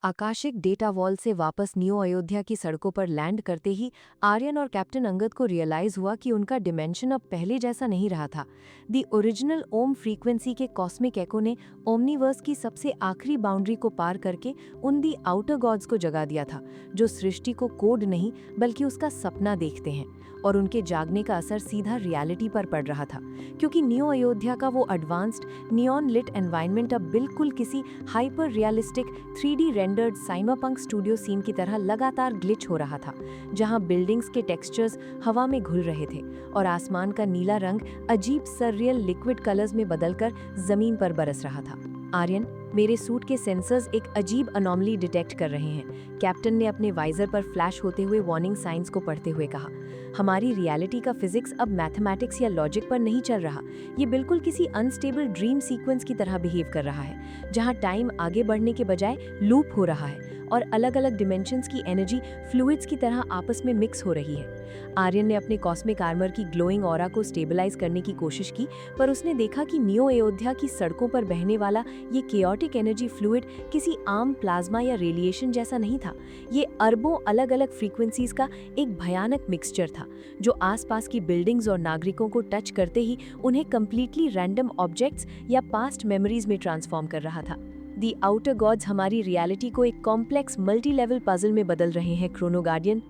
Akashic data wall से वापस new Ayodhya की सड़कों पर लैंड करते ही आर्यन और कैप्टन अंगद को रियलाइज हुआ कि उनका डिमेंशन अब पहले जैसा नहीं रहा था। दी ओरिजिनल ओम फ्रीक्वेंसी के कॉस्मिक एको ने ओमनीवर्स की सबसे आखिरी बाउंड्री को पार करके उन दी आउटर गॉड्स को जगा दिया था, जो सृष्टि को कोड नहीं बल्कि उसका सपना देखते हैं। और उनके जागने का असर सीधा रियलिटी पर पड़ रहा था, क्योंकि न्यू अयोध्या का वो एडवांस्ड नियॉन लिट एनवायरनमेंट अब बिल्कुल किसी hyper realistic 3D rendered cyberpunk studio scene की तरह लगातार ग्लिच हो रहा था, जहां बिल्डिंग्स के टेक्सचर्स हवा में घुल रहे थे और आसमान का नीला रंग अजीब सररियल लिक्विड कलर्स में बदलकर जमीन पर बरस रहा था। आर्यन, मेरे सूट के सेंसर्स एक अजीब अनोमली डिटेक्ट कर रहे हैं, कैप्टन ने अपने वाइजर पर फ्लैश होते हुए वार्निंग साइंस को पढ़ते हुए कहा। हमारी रियलिटी का फिजिक्स अब मैथमेटिक्स या लॉजिक पर नहीं चल रहा, ये बिल्कुल किसी अनस्टेबल ड्रीम सीक्वेंस की तरह बिहेव कर रहा है, जहां टाइम आगे बढ़ने के बजाय लूप हो रहा है और अलग अलग डिमेंशंस की एनर्जी फ्लूइड्स की तरह आपस में मिक्स हो रही है। आर्यन ने अपने कॉस्मिक आर्मर की ग्लोइंग ऑरा को स्टेबलाइज करने की कोशिश की, पर उसने देखा कि न्यू अयोध्या की सड़कों पर बहने वाला ये केओटिक एनर्जी फ्लूइड किसी आम प्लाज्मा या रेडिएशन जैसा नहीं था। ये अरबों अलग अलग फ्रीक्वेंसीज का एक भयानक मिक्सचर था, जो आसपास की बिल्डिंग्स और नागरिकों को टच करते ही उन्हें कंप्लीटली रैंडम ऑब्जेक्ट्स या पास्ट मेमोरीज में ट्रांसफॉर्म कर रहा था। दी आउटर गॉड्स हमारी रियलिटी को एक कॉम्प्लेक्स मल्टी लेवल पजल में बदल रहे हैं, क्रोनो गार्डियन।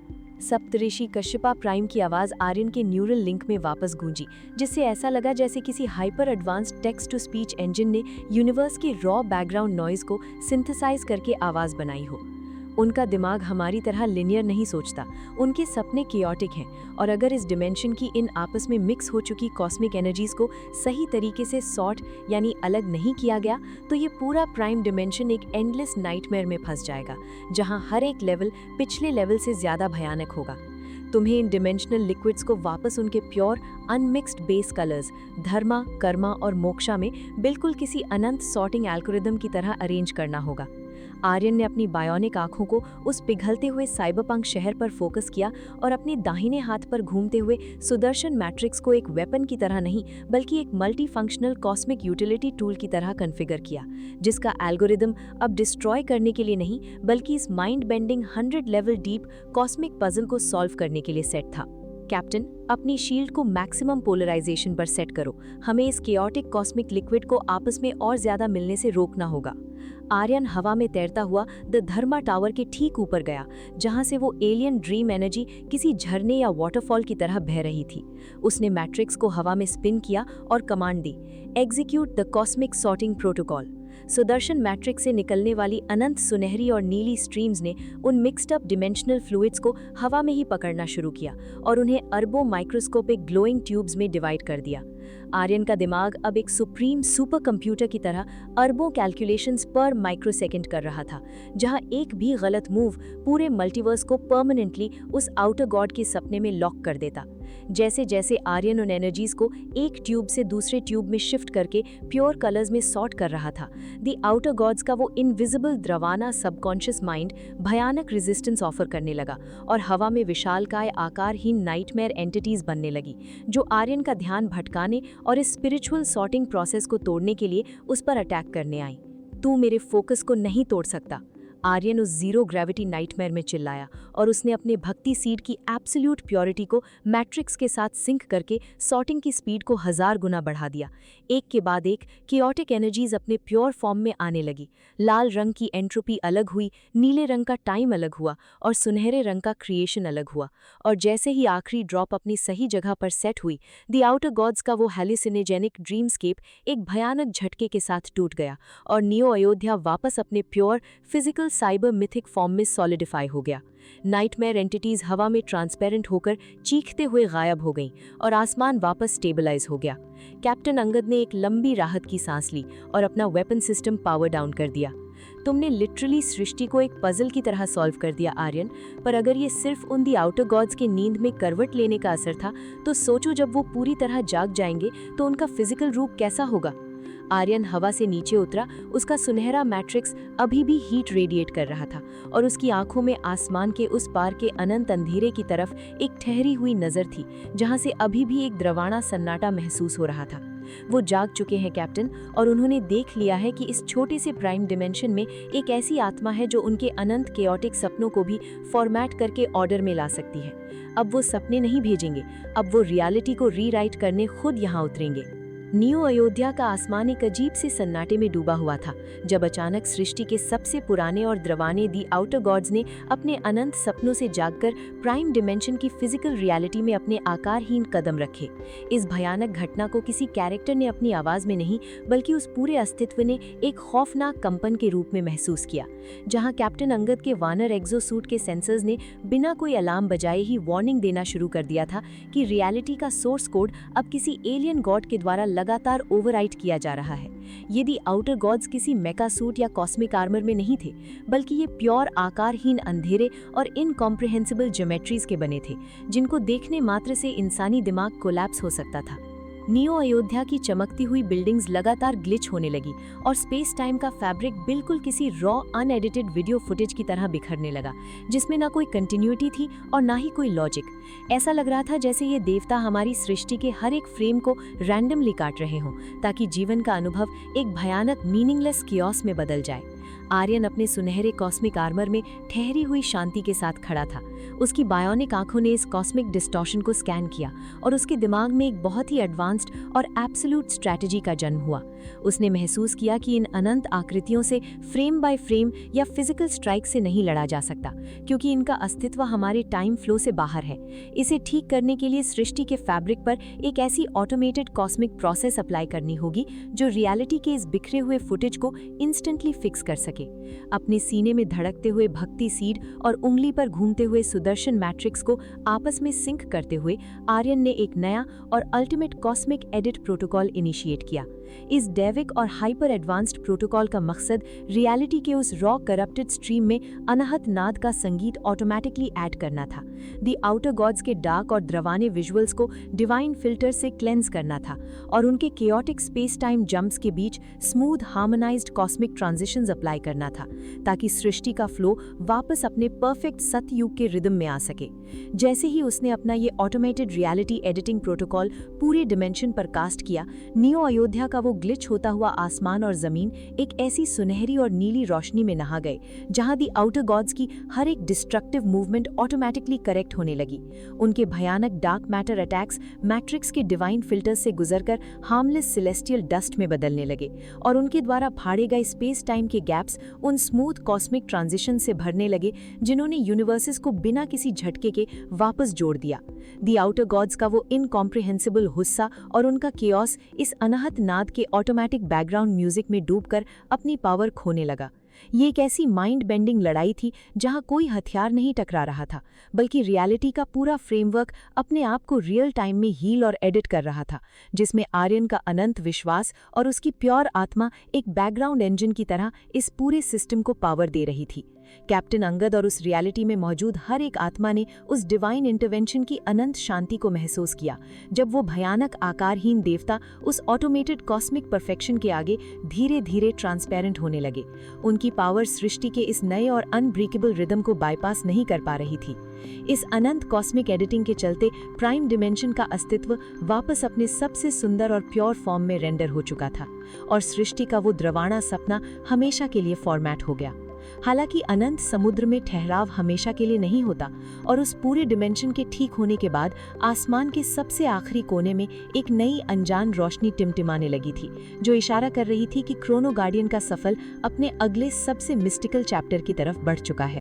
सप्तऋषि कश्यपा प्राइम की आवाज आर्यन के न्यूरल लिंक में वापस गूंजी, जिससे ऐसा लगा जैसे किसी hyper advanced text to speech engine ने यूनिवर्स के रॉ बैकग्राउंड नॉइज को सिंथेसाइज करके आवाज बनाई हो। उनका दिमाग हमारी तरह लिनियर नहीं सोचता, उनके सपने कियोटिक हैं, और अगर इस डिमेंशन की इन आपस में मिक्स हो चुकी कॉस्मिक एनर्जीज को सही तरीके से सॉर्ट यानी अलग नहीं किया गया, तो ये पूरा प्राइम डिमेंशन एक एंडलेस नाइटमेयर में फंस जाएगा, जहां हर एक लेवल पिछले लेवल से ज्यादा भयानक होगा। तुम्हें इन डिमेंशनल लिक्विड्स को वापस उनके प्योर अनमिक्स्ड बेस कलर्स धर्मा, कर्मा और मोक्षा में बिल्कुल किसी अनंत सॉर्टिंग एल्गोरिदम की तरह अरेंज करना होगा। आर्यन ने अपनी बायोनिक आंखों को उस पिघलते हुए साइबरपंक शहर पर फोकस किया और अपने दाहिने हाथ पर घूमते हुए सुदर्शन मैट्रिक्स को एक वेपन की तरह नहीं बल्कि एक multi functional cosmic utility tool की तरह कॉन्फ़िगर किया, जिसका एल्गोरिदम अब डिस्ट्रॉय करने के लिए नहीं बल्कि इस mind bending 100 level deep cosmic puzzle को सॉल्व करने के लिए सेट था। कैप्टन, अपनी शील्ड को मैक्सिमम पोलराइजेशन पर सेट करो, हमें इस केओटिक कॉस्मिक लिक्विड को आपस में और ज्यादा मिलने से रोकना होगा। आर्यन हवा में तैरता हुआ द धर्मा टावर के ठीक ऊपर गया, जहां से वो एलियन ड्रीम एनर्जी किसी झरने या वाटरफॉल की तरह बह रही थी। उसने मैट्रिक्स को हवा में स्पिन किया और command the, execute the cosmic sorting protocol. Sudarshan matrix से निकलने वाली अनंत सुनहरी और नीली स्ट्रीम्स ने उन मिक्स्ड अप डिमेंशनल फ्लूइड्स को हवा में ही पकड़ना शुरू किया और उन्हें अरबों माइक्रोस्कोपिक ग्लोइंग ट्यूब्स में डिवाइड कर दिया। आर्यन का दिमाग अब एक सुप्रीम सुपर कंप्यूटर की तरह अरबों कैलकुलेशंस पर माइक्रोसेकंड कर रहा था, जहां एक भी गलत मूव पूरे मल्टीवर्स को परमानेंटली उस आउटर गॉड के सपने में लॉक कर देता। जैसे जैसे आर्यन उन एनर्जीज को एक ट्यूब से दूसरे ट्यूब में शिफ्ट करके प्योर कलर्स में सॉर्ट कर रहा था, दी आउटर गॉड्स का वो इनविजिबल द्रवाना सबकॉन्शियस माइंड भयानक रेजिस्टेंस ऑफर करने लगा और हवा में विशालकाय आकारहीन नाइटमेयर एंटिटीज बनने लगी, जो आर्यन का ध्यान भटकाने और इस स्पिरिचुअल सॉर्टिंग प्रोसेस को तोड़ने के लिए उस पर अटैक करने आई। तू मेरे फोकस को नहीं तोड़ सकता, आर्यन उस जीरो ग्रेविटी नाइटमेयर में चिल्लाया, और उसने अपने भक्ति सीड की एब्सोल्यूट प्योरिटी को मैट्रिक्स के साथ सिंक करके सॉर्टिंग की स्पीड को 1000 गुना बढ़ा दिया। एक के बाद एक कियोटिक एनर्जीज अपने प्योर फॉर्म में आने लगी। लाल रंग की एंट्रोपी अलग हुई, नीले रंग का टाइम अलग हुआ और सुनहरे रंग का क्रिएशन अलग हुआ। और जैसे ही आखिरी ड्रॉप अपनी सही जगह पर सेट हुई, द आउटर गॉड्स का वो हेलिसिनेजेनिक ड्रीमस्केप एक भयानक झटके के साथ टूट गया और न्यू अयोध्या वापस अपने pure physical cyber mythic form में सॉलिडिफाई हो गया। नाइटमेयर एंटिटीज हवा में ट्रांसपेरेंट होकर चीखते हुए गायब हो गईं और आसमान वापस स्टेबलाइज हो गया। कैप्टन अंगद ने एक लंबी राहत की सांस ली और अपना वेपन सिस्टम पावर डाउन कर दिया। तुमने लिटरली सृष्टि को एक पजल की तरह सॉल्व कर दिया आर्यन, पर अगर ये सिर्फ उन दी आउटर गॉड्स के नींद में करवट लेने का असर था, तो सोचो जब वो पूरी तरह जाग जाएंगे तो उनका फिजिकल रूप कैसा होगा। आर्यन हवा से नीचे उतरा, उसका सुनहरा मैट्रिक्स अभी भी हीट रेडिएट कर रहा था और उसकी आंखों में आसमान के उस पार के अनंत अंधेरे की तरफ एक ठहरी हुई नजर थी, जहां से अभी भी एक द्रवाणा सन्नाटा महसूस हो रहा था। वो जाग चुके हैं कैप्टन, और उन्होंने देख लिया है कि इस छोटे से प्राइम डिमेंशन में एक ऐसी आत्मा है जो उनके अनंत केओटिक सपनों को भी फॉर्मेट करके ऑर्डर में ला सकती है। अब वो सपने नहीं भेजेंगे, अब वो रियलिटी को रीराइट करने खुद यहाँ उतरेंगे। न्यू अयोध्या का आसमान एक अजीब से सन्नाटे में डूबा हुआ था, जब अचानक सृष्टि के सबसे पुराने और द्रवाने दी आउटर गॉड्स ने अपने अनंत सपनों से जागकर प्राइम डिमेंशन की फिजिकल रियलिटी में अपने आकारहीन कदम रखे। इस भयानक घटना को किसी कैरेक्टर ने अपनी आवाज में नहीं, बल्कि उस पूरे अस्तित्व ने एक खौफनाक कंपन के रूप में महसूस किया। जहां कैप्टन अंगद के वानर एक्सोसूट के सेंसर्स ने बिना कोई अलार्म बजाए ही वार्निंग देना शुरू कर दिया था कि रियलिटी का सोर्स कोड अब किसी एलियन गॉड के द्वारा लगातार ओवरराइट किया जा रहा है। यदि आउटर गॉड्स किसी मेका सूट या कॉस्मिक आर्मर में नहीं थे, बल्कि ये प्योर आकारहीन अंधेरे और इनकॉम्प्रिहेंसिबल ज्योमेट्रीज के बने थे, जिनको देखने मात्र से इंसानी दिमाग कोलैप्स हो सकता था। नियो अयोध्या की चमकती हुई बिल्डिंग्स लगातार ग्लिच होने लगी और स्पेस टाइम का फैब्रिक बिल्कुल किसी रॉ अनएडिटेड वीडियो फुटेज की तरह बिखरने लगा, जिसमें ना कोई कंटिन्यूटी थी और ना ही कोई लॉजिक। ऐसा लग रहा था जैसे ये देवता हमारी सृष्टि के हर एक फ्रेम को रैंडमली काट रहे हों, ताकि जीवन का अनुभव एक भयानक मीनिंगलेस कियोस में बदल जाए। आर्यन अपने सुनहरे कॉस्मिक आर्मर में ठहरी हुई शांति के साथ खड़ा था। उसकी बायोनिक आंखों ने इस कॉस्मिक डिस्टॉर्शन को स्कैन किया और उसके दिमाग में एक बहुत ही एडवांस्ड और एब्सोल्यूट स्ट्रैटेजी का जन्म हुआ। उसने महसूस किया कि इन अनंत आकृतियों से फ्रेम बाय फ्रेम या फिजिकल स्ट्राइक से नहीं लड़ा जा सकता, क्योंकि इनका अस्तित्व हमारे टाइम फ्लो से बाहर है। इसे ठीक करने के लिए सृष्टि के फैब्रिक पर एक ऐसी ऑटोमेटेड कॉस्मिक प्रोसेस अप्लाई करनी होगी जो रियलिटी के इस बिखरे हुए फुटेज को इंस्टेंटली फिक्स कर सके। अपने सीने में धड़कते हुए भक्ति सीड और उंगली पर घूमते हुए सुदर्शन मैट्रिक्स को आपस में सिंक करते हुए आर्यन ने एक नया और ultimate cosmic edit protocol initiate किया। इस डेविक और हाइपर एडवांस्ड प्रोटोकॉल का मकसद रियलिटी के उस रॉ करप्टेड स्ट्रीम में अनहद नाद का संगीत ऑटोमेटिकली ऐड करना था। दी आउटर गॉड्स के डार्क और द्रवाने विजुअल्स को डिवाइन फिल्टर से क्लेंस करना था और उनके केओटिक स्पेस टाइम जंप्स के बीच smooth harmonised cosmic transitions apply करना था, ताकि सृष्टि का फ्लो वापस अपने परफेक्ट सतयुग के रिदम में आ सके। जैसे ही उसने अपना ये ऑटोमेटेड रियलिटी एडिटिंग प्रोटोकॉल पूरे डिमेंशन पर कास्ट किया, नियो अयोध्या का वो ग्लिच होता हुआ आसमान और जमीन एक ऐसी सुनहरी और नीली रोशनी में नहा गए, जहां दी आउटर गॉड्स की हर एक डिस्ट्रक्टिव मूवमेंट ऑटोमेटिकली करेक्ट होने लगी। उनके भयानक डार्क मैटर अटैक्स मैट्रिक्स के डिवाइन फिल्टर्स से गुजरकर हार्मलेस सेलेस्टियल डस्ट में बदलने लगे और उनके द्वारा फाड़े गए स्पेस टाइम के गैप्स उन स्मूथ कॉस्मिक ट्रांजिशन से भरने लगे जिन्होंने यूनिवर्सेस को बिना किसी झटके के वापस जोड़ दिया। दी आउटर गॉड्स का वो इनकॉम्प्रिहेंसिबल गुस्सा और उनका केओस इस अनहद नाद के ऑटोमेटिक बैकग्राउंड म्यूजिक में डूबकर अपनी पावर खोने लगा। ये एक ऐसी माइंड बेंडिंग लड़ाई थी जहां कोई हथियार नहीं टकरा रहा था, बल्कि रियलिटी का पूरा फ्रेमवर्क अपने आप को रियल टाइम में हील और एडिट कर रहा था, जिसमें आर्यन का अनंत विश्वास और उसकी प्योर आत्मा एक बैकग्राउंड इंजन की तरह इस पूरे सिस्टम को पावर दे रही थी। कैप्टन अंगद और उस रियलिटी में मौजूद हर एक आत्मा ने उस डिवाइन इंटरवेंशन की अनंत शांति को महसूस किया, जब वो भयानक आकारहीन देवता उस ऑटोमेटेड कॉस्मिक परफेक्शन के आगे धीरे धीरे ट्रांसपेरेंट होने लगे। उनकी पावर सृष्टि के इस नए और अनब्रेकेबल रिदम को बाईपास नहीं कर पा रही थी। इस अनंत कॉस्मिक एडिटिंग के चलते प्राइम डिमेंशन का अस्तित्व वापस अपने सबसे सुंदर और प्योर फॉर्म में रेंडर हो चुका था और सृष्टि का वो द्रवाना सपना हमेशा के लिए फॉर्मेट हो गया। हालांकि अनंत समुद्र में ठहराव हमेशा के लिए नहीं होता और उस पूरे डिमेंशन के ठीक होने के बाद आसमान के सबसे आखिरी कोने में एक नई अनजान रोशनी टिमटिमाने लगी थी, जो इशारा कर रही थी कि क्रोनो गार्डियन का सफर अपने अगले सबसे मिस्टिकल चैप्टर की तरफ बढ़ चुका है।